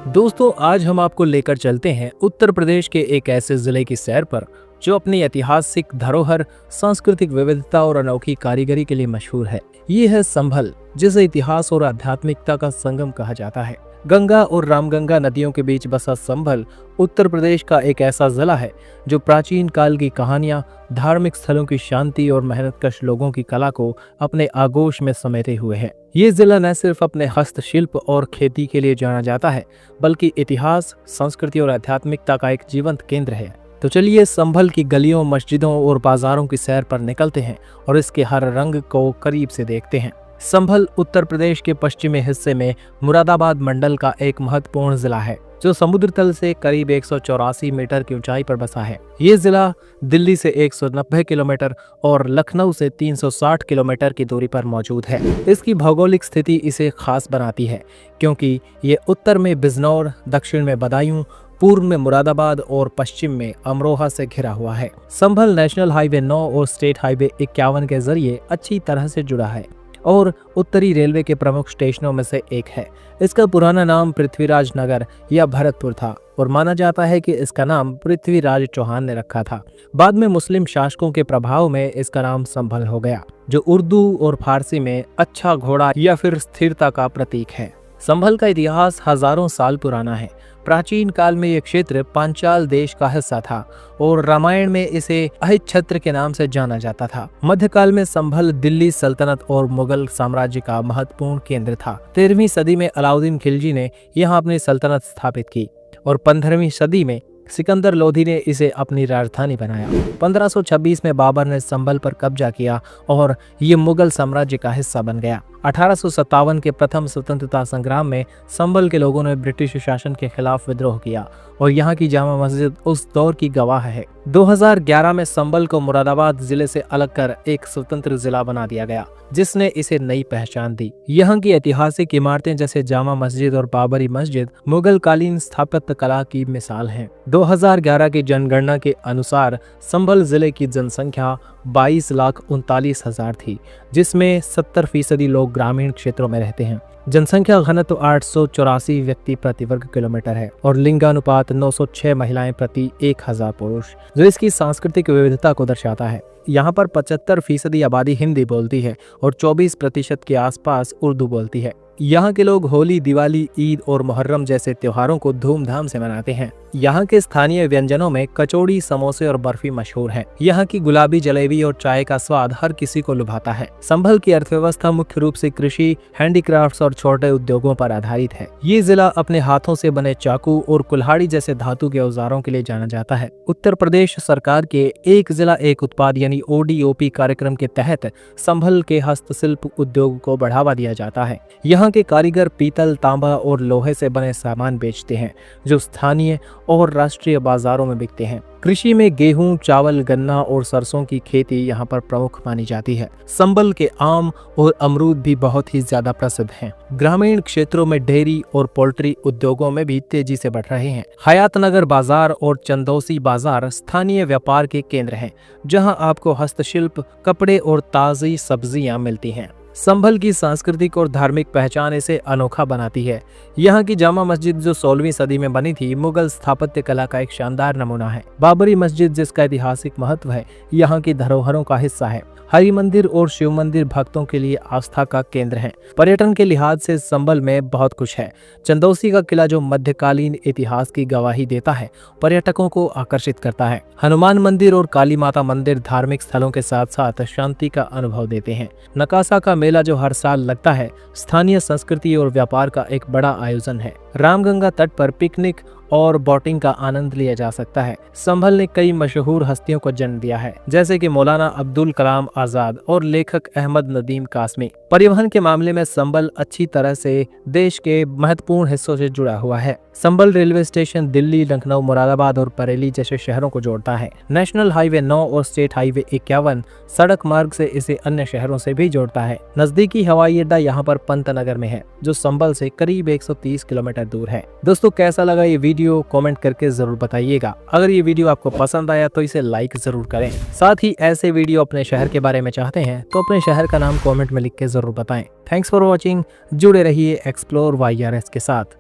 दोस्तों, आज हम आपको लेकर चलते हैं उत्तर प्रदेश के एक ऐसे जिले की सैर पर जो अपनी ऐतिहासिक धरोहर, सांस्कृतिक विविधता और अनोखी कारीगरी के लिए मशहूर है। ये है संभल, जिसे इतिहास और आध्यात्मिकता का संगम कहा जाता है। गंगा और रामगंगा नदियों के बीच बसा संभल उत्तर प्रदेश का एक ऐसा जिला है जो प्राचीन काल की कहानियां, धार्मिक स्थलों की शांति और मेहनतकश लोगों की कला को अपने आगोश में समेटे हुए है। ये जिला न सिर्फ अपने हस्तशिल्प और खेती के लिए जाना जाता है, बल्कि इतिहास, संस्कृति और आध्यात्मिकता का एक जीवंत केंद्र है। तो चलिए संभल की गलियों, मस्जिदों और बाजारों की सैर पर निकलते हैं और इसके हर रंग को करीब से देखते हैं। संभल उत्तर प्रदेश के पश्चिमी हिस्से में मुरादाबाद मंडल का एक महत्वपूर्ण जिला है जो समुद्र तल से करीब 184 मीटर की ऊंचाई पर बसा है। ये जिला दिल्ली से 190 किलोमीटर और लखनऊ से 360 किलोमीटर की दूरी पर मौजूद है। इसकी भौगोलिक स्थिति इसे खास बनाती है क्योंकि ये उत्तर में बिजनौर, दक्षिण में बदायूं, पूर्व में मुरादाबाद और पश्चिम में अमरोहा से घिरा हुआ है। संभल नेशनल हाईवे 9 और स्टेट हाईवे 51 के जरिए अच्छी तरह से जुड़ा है और उत्तरी रेलवे के प्रमुख स्टेशनों में से एक है। इसका पुराना नाम पृथ्वीराज नगर या भरतपुर था और माना जाता है कि इसका नाम पृथ्वीराज चौहान ने रखा था। बाद में मुस्लिम शासकों के प्रभाव में इसका नाम संभल हो गया, जो उर्दू और फारसी में अच्छा घोड़ा या फिर स्थिरता का प्रतीक है। संभल का इतिहास हजारों साल पुराना है। प्राचीन काल में यह क्षेत्र पांचाल देश का हिस्सा था और रामायण में इसे अहिच्छत्र के नाम से जाना जाता था। मध्यकाल में संभल दिल्ली सल्तनत और मुगल साम्राज्य का महत्वपूर्ण केंद्र था। 13वीं सदी में अलाउद्दीन खिलजी ने यहाँ अपनी सल्तनत स्थापित की और 15वीं सदी में सिकंदर लोधी ने इसे अपनी राजधानी बनाया। 1526 में बाबर ने संभल पर कब्जा किया और ये मुगल साम्राज्य का हिस्सा बन गया। 1857 के प्रथम स्वतंत्रता संग्राम में संभल के लोगों ने ब्रिटिश शासन के खिलाफ विद्रोह किया और यहाँ की जामा मस्जिद उस दौर की गवाह है। 2011 में संभल को मुरादाबाद जिले से अलग कर एक स्वतंत्र जिला बना दिया गया, जिसने इसे नई पहचान दी। यहाँ की ऐतिहासिक इमारतें जैसे जामा मस्जिद और बाबरी मस्जिद मुगल कालीन स्थापत्य कला की मिसाल हैं। 2011 की जनगणना के अनुसार संभल जिले की जनसंख्या 22,39,000 थी, जिसमें 70% लोग ग्रामीण क्षेत्रों में रहते हैं। जनसंख्या घनत्व 884 व्यक्ति प्रति वर्ग किलोमीटर है और लिंगानुपात 906 महिलाएं प्रति 1000 पुरुष, जो इसकी सांस्कृतिक विविधता को दर्शाता है। यहाँ पर 75% आबादी हिंदी बोलती है और 24% के आसपास उर्दू बोलती है। यहाँ के लोग होली, दिवाली, ईद और मुहर्रम जैसे त्योहारों को धूमधाम से मनाते हैं। यहाँ के स्थानीय व्यंजनों में कचौड़ी, समोसे और बर्फी मशहूर है। यहाँ की गुलाबी जलेबी और चाय का स्वाद हर किसी को लुभाता है। संभल की अर्थव्यवस्था मुख्य रूप से कृषि, हैंडीक्राफ्ट्स और छोटे उद्योगों पर आधारित है। ये जिला अपने हाथों से बने चाकू और कुल्हाड़ी जैसे धातु के औजारों के लिए जाना जाता है। उत्तर प्रदेश सरकार के एक जिला एक उत्पाद यानी ODOP कार्यक्रम के तहत संभल के हस्तशिल्प उद्योग को बढ़ावा दिया जाता है। यहाँ के कारीगर पीतल, तांबा और लोहे से बने सामान बेचते हैं जो स्थानीय और राष्ट्रीय बाजारों में बिकते हैं। कृषि में गेहूं, चावल, गन्ना और सरसों की खेती यहाँ पर प्रमुख मानी जाती है। संभल के आम और अमरूद भी बहुत ही ज्यादा प्रसिद्ध हैं। ग्रामीण क्षेत्रों में डेयरी और पोल्ट्री उद्योगों में भी तेजी से बढ़ रहे हैं। हयातनगर बाजार और चंदौसी बाजार स्थानीय व्यापार के केंद्र हैं, जहाँ आपको हस्तशिल्प, कपड़े और ताजी सब्जियां मिलती हैं। संभल की सांस्कृतिक और धार्मिक पहचान इसे अनोखा बनाती है। यहाँ की जामा मस्जिद जो 16वीं सदी में बनी थी, मुगल स्थापत्य कला का एक शानदार नमूना है। बाबरी मस्जिद जिसका ऐतिहासिक महत्व है, यहाँ की धरोहरों का हिस्सा है। हरि मंदिर और शिव मंदिर भक्तों के लिए आस्था का केंद्र है। पर्यटन के लिहाज से संभल में बहुत कुछ है। चंदौसी का किला जो मध्यकालीन इतिहास की गवाही देता है, पर्यटकों को आकर्षित करता है। हनुमान मंदिर और काली माता मंदिर धार्मिक स्थलों के साथ साथ शांति का अनुभव देते हैं। नकासा का मेला जो हर साल लगता है, स्थानीय संस्कृति और व्यापार का एक बड़ा आयोजन है। रामगंगा तट पर पिकनिक और बोटिंग का आनंद लिया जा सकता है। संभल ने कई मशहूर हस्तियों को जन्म दिया है, जैसे कि मौलाना अब्दुल कलाम आजाद और लेखक अहमद नदीम कासमी। परिवहन के मामले में संभल अच्छी तरह से देश के महत्वपूर्ण हिस्सों से जुड़ा हुआ है। संभल रेलवे स्टेशन दिल्ली, लखनऊ, मुरादाबाद और बरेली जैसे शहरों को जोड़ता है। नेशनल हाईवे 9 और स्टेट हाईवे 51 सड़क मार्ग से इसे अन्य शहरों से भी जोड़ता है। नजदीकी हवाई अड्डा यहाँ पर पंतनगर में है, जो संभल से करीब 130 किलोमीटर दूर है। दोस्तों, कैसा लगा ये वीडियो कमेंट करके जरूर बताइएगा। अगर ये वीडियो आपको पसंद आया तो इसे लाइक जरूर करें। साथ ही ऐसे वीडियो अपने शहर के बारे में चाहते हैं तो अपने शहर का नाम कमेंट में लिख के जरूर बताएं। Thanks for watching. जुड़े रहिए एक्सप्लोर YRS के साथ।